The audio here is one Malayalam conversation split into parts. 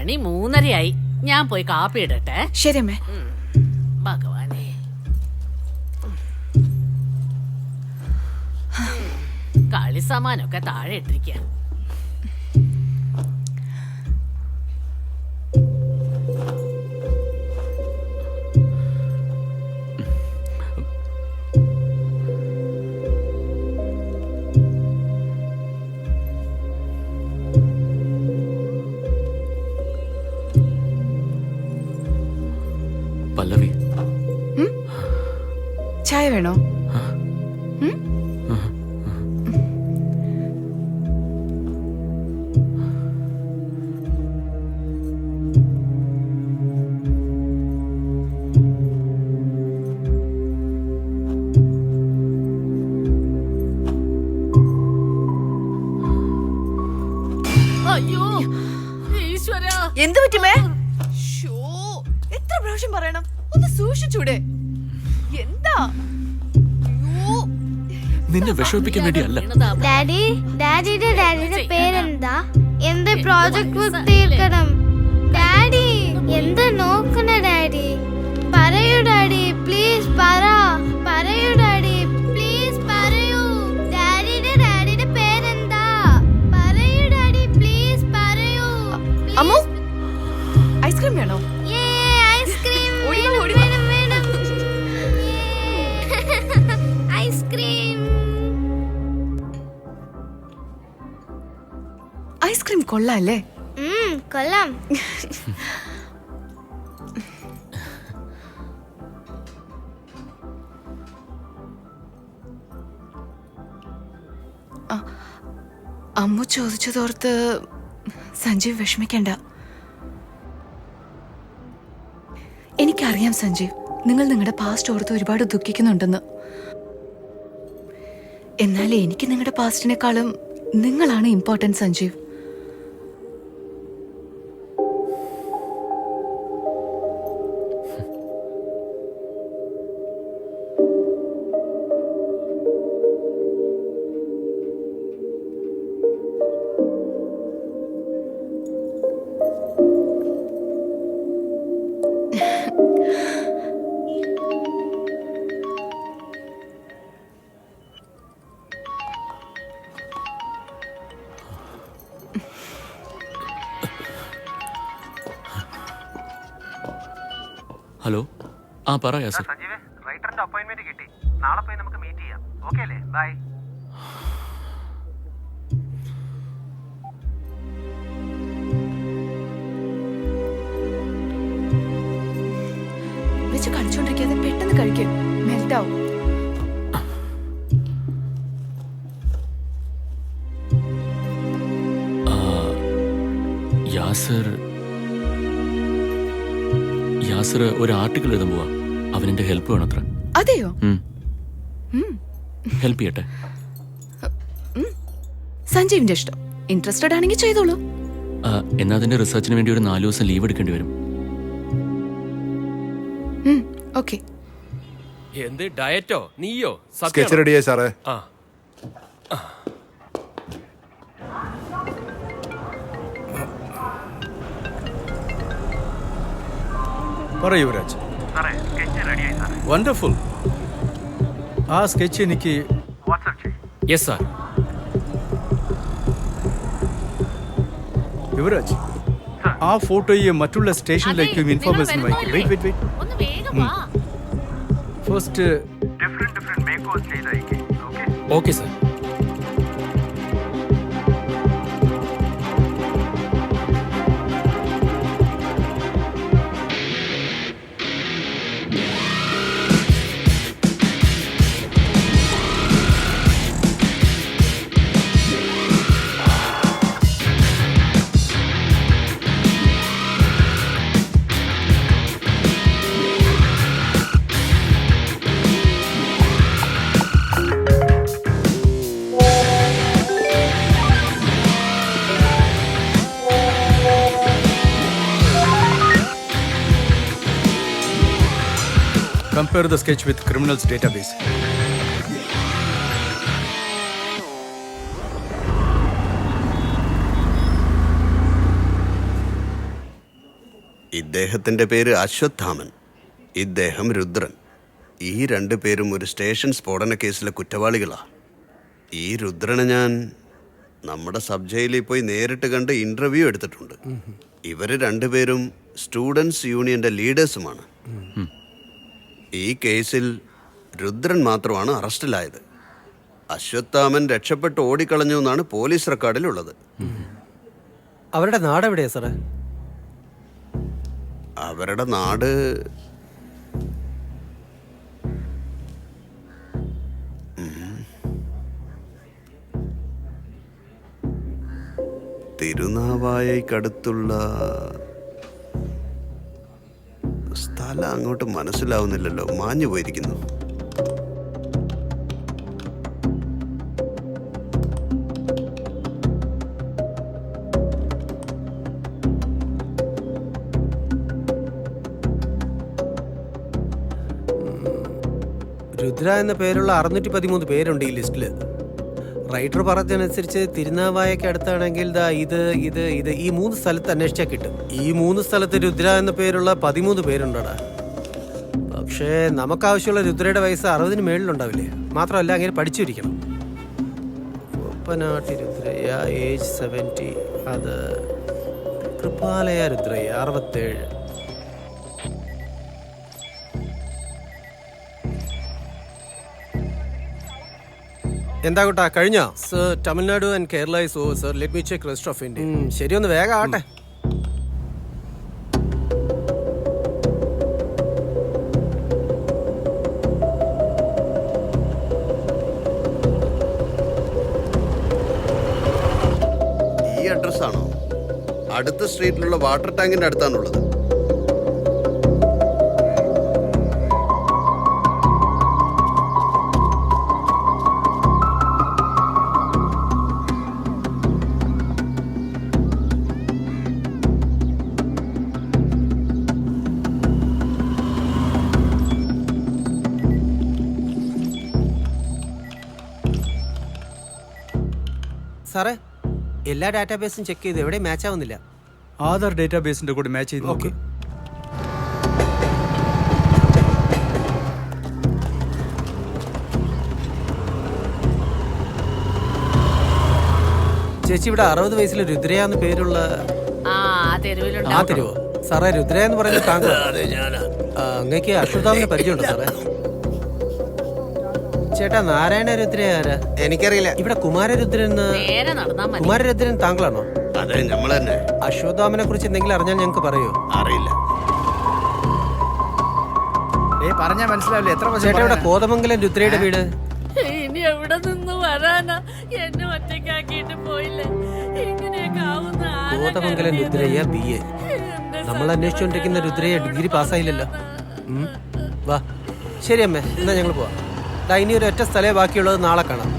മണി 3:30 ഞാൻ പോയി കാപ്പി ഇടട്ടെ. ശരി അമ്മേ. ഭഗവാനെ, കളി സാമാനൊക്കെ താഴെ ഇട്ടിരിക്കുക. പല്ലവി, ചായ വേണോ? അയ്യോ ഈശ്വരാ, എന്ത് പറ്റുമേ? എത്ര പ്രാവശ്യം പറയണം, ഒന്ന് സൂക്ഷിച്ചൂടെ? എന്താ? നിന്നെ വിഷമിപ്പിക്കാൻ വേണ്ടിയല്ല. ഡാഡിയുടെ പേരെന്താ? എന്റെ പ്രോജക്ട് വർക്ക് തീർക്കണം. ഡാഡി എന്താ നോക്കണ? ഡാഡി പറയൂ. ഡാഡി പ്ലീസ് പറയൂ. ഡാഡി പ്ലീസ് പറയൂ. ഡാഡിയുടെ പേരെന്താ? പറയൂ ഡാഡി പ്ലീസ് പറയൂ. അമ്മു, ഐസ്ക്രീം വേണോ? ഐസ്ക്രീം കൊള്ളാല്ലേ? കൊള്ളാം. അമ്മു ചോദിച്ചതോർത്ത് സഞ്ജീവ് വിഷമിക്കണ്ട. എനിക്കറിയാം സഞ്ജീവ്, നിങ്ങൾ നിങ്ങളുടെ പാസ്റ്റ് ഓർത്ത് ഒരുപാട് ദുഃഖിക്കുന്നുണ്ടെന്ന്. എന്നാൽ എനിക്ക് നിങ്ങളുടെ പാസ്റ്റിനേക്കാളും നിങ്ങളാണ് ഇമ്പോർട്ടൻറ്റ് സഞ്ജീവ്. ഹലോ, പറ യാസർ. സഞ്ജീവേ, റൈറ്ററിന്റെ അപ്പോയിന്റ്മെന്റ് കിട്ടി. നാളെ പോയി നമുക്ക് മീറ്റ് ചെയ്യാം. ഓക്കേ അല്ലേ? ബൈ. വെച്ച് കളിച്ചോണ്ടിരിക്കാതെ പെട്ടെന്ന് കഴിക്കും, മെൽറ്റാവും. യാസർ ഒരു ആർട്ടിക്കിൾ എഴുതാൻ പോവാ. അവനെന്റെ ഹെൽപ്പ് വേണത്ര. അതെയോ? ഹെൽപ്പ് ചെയ്യട്ടെ? സഞ്ജീവിന്റെ ഇഷ്ടം. ഇൻട്രസ്റ്റഡ് ആണെങ്കിൽ ചെയ്തോളൂ. എന്നാ അതിന്റെ റിസർച്ചിന് വേണ്ടി ഒരു 4 ദിവസം ലീവ് എടുക്കേണ്ടി വരും. ഓക്കെ. എന്ത് ഡയറ്റോ? നീയോ? സ്കെച്ച് റെഡിയായി സാറേ. പറയൂ യുവരാജ്. വണ്ടർഫുൾ. ആ സ്കെച്ച് എനിക്ക് യെസ് സാർ. യുവരാജ്, ആ ഫോട്ടോയെ മറ്റുള്ള സ്റ്റേഷനിലേക്കും ഇൻഫോർമേഷൻ വായിക്കും. Wait. First okay sir. compare the sketch with criminals database. ഇദ്ദേഹത്തിന്റെ പേര് അശ്വത്ഥാമൻ, ഇദ്ദേഹം രുദ്രൻ. ഈ രണ്ടു പേരും ഒരു സ്റ്റേഷൻ സ്ഫോടന കേസിലെ കുറ്റവാളികളാ. ഈ രുദ്രനെ ഞാൻ നമ്മുടെ സബ് ജയിലിൽ പോയി നേരിട്ട് കണ്ട് ഇന്റർവ്യൂ എടുത്തിട്ടുണ്ട്. ഇവര് രണ്ടുപേരും സ്റ്റുഡൻസ് യൂണിയന്റെ ലീഡേഴ്സുമാണ്. ഈ കേസിൽ രുദ്രൻ മാത്രമാണ് അറസ്റ്റിലായത്. അശ്വത്ഥാമൻ രക്ഷപ്പെട്ട് ഓടിക്കളഞ്ഞു എന്നാണ് പോലീസ് റെക്കോർഡിലുള്ളത്. അവരുടെ നാട് എവിടെയാ സാറേ? അവരുടെ നാട് തിരുനാവായക്കടുത്തുള്ള സ്ഥലം അങ്ങോട്ട് മനസ്സിലാവുന്നില്ലല്ലോ, മാഞ്ഞു പോയിരിക്കുന്നു. രുദ്ര എന്ന പേരുള്ള 613 പേരുണ്ട് ഈ ലിസ്റ്റില്. റൈറ്റർ പറഞ്ഞതനുസരിച്ച് തിരുനാവായക്ക് അടുത്താണെങ്കിൽ ദാ ഇത് ഈ 3 സ്ഥലത്ത് അന്വേഷിച്ചാൽ കിട്ടും. ഈ 3 സ്ഥലത്ത് രുദ്ര എന്ന പേരുള്ള 13 പേരുണ്ടടാ. പക്ഷേ നമുക്കാവശ്യമുള്ള രുദ്രയുടെ വയസ്സ് 60-ന് മേളിലുണ്ടാവില്ലേ? മാത്രമല്ല അങ്ങനെ പഠിച്ചിരിക്കണം. ഒപ്പനാട്ടി രുദ്രയ്യ ഏജ് 70, അത് കൃപാലയ രുദ്രയ്യ 67. എന്താ കൂട്ടാ കഴിഞ്ഞോ? Sir, Tamil Nadu and Kerala is over sir. Let me check rest of India. ശരി, ഒന്ന് വേഗം ആട്ടെ. ഈ അഡ്രസ്സാണോ? അടുത്ത സ്ട്രീറ്റിലുള്ള വാട്ടർ ടാങ്കിന്റെ അടുത്താണുള്ളത്. സാറേ, എല്ലാ ഡാറ്റാബേസും ചെക്ക് ചെയ്ത് എവിടെ മാച്ച് ആവുന്നില്ല. ആധാർ ഡേറ്റാബേസിന്റെ കൂടെ മാച്ച് ചെയ്ത് നോക്ക്. ചേച്ചി, ഇവിടെ 60 വയസ്സിൽ രുദ്രയാന്ന് പേരുള്ള ആ തെരുവിലുണ്ട്. ആ തെരുവോ? സാറേ, രുദ്ര എന്ന് പറയുന്നത് താങ്കൾ? അങ്ങേക്ക് അശ്വത്ഥാമനെ പരിചയമുണ്ടോ സാറേ? ചേട്ടാ, നാരായണ രുദ്ര ആരാ? എനിക്കറിയില്ല. ഇവിടെ കുമാരരുദ്രൻ നേരെ നടന്നാ മതി. കുമാരരുദ്രൻ താങ്കളാണോ? അതെ, നമ്മൾ തന്നെ. അശ്വത്ഥാമനെ കുറിച്ച് എന്തെങ്കിലും അറിഞ്ഞാൽ ഞങ്ങൾക്ക് പറയൂ. അറിയില്ല. പറഞ്ഞാ മനസ്സിലാവില്ല. എത്ര ചേട്ടാ, ഇവിടെ കോതമംഗലം രുദ്രയുടെ വീട്? ഇനി എവിടെ നിന്ന് വരാനാ? എന്നെ ഒറ്റയ്ക്കാക്കിയിട്ട് പോയില്ലേ? ഇങ്ങനെയൊക്കെ ആവുന്ന കോതമംഗലം രുദ്രയ്യ BA. നമ്മൾ അന്വേഷിച്ചുകൊണ്ടിരിക്കുന്ന രുദ്രയ്യ ഡിഗ്രി പാസ്സായില്ലല്ലോ. വാ. ശരി അമ്മേ, എന്നാ ഞങ്ങൾ പോവാം. ഇനി ഒരു ഒറ്റ സ്ഥലേ ബാക്കിയുള്ളത്, നാളെ കാണാം.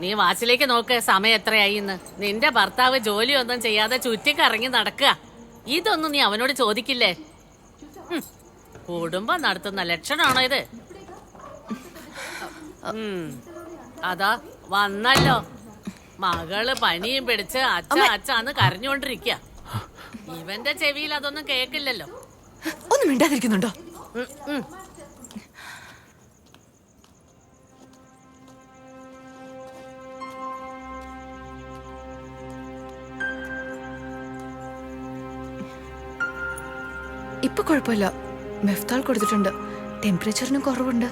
നീ വാച്ചിലേക്ക് നോക്ക്, സമയം എത്രയായി എന്ന്. നിന്റെ ഭർത്താവ് ജോലിയൊന്നും ചെയ്യാതെ ചുറ്റിക്കറങ്ങി നടക്കുക. ഇതൊന്നും നീ അവനോട് ചോദിക്കില്ലേ? കുടുംബം നടത്തുന്ന ലക്ഷണമാണോ ഇത്? അതാ വന്നല്ലോ. മകള് പനിയും പിടിച്ച് അച്ഛന്ന് കരഞ്ഞോണ്ടിരിക്കുക. ഇവന്റെ ചെവിയിൽ അതൊന്നും കേക്കില്ലല്ലോ. ഒന്നും മിണ്ടാതിരിക്കുന്നുണ്ടോ? ഇപ്പൊ കുഴപ്പമില്ല. മെഫ്താൾ കൊടുത്തിട്ടുണ്ട്. ടെമ്പറേച്ചറിനും കുറവുണ്ട്.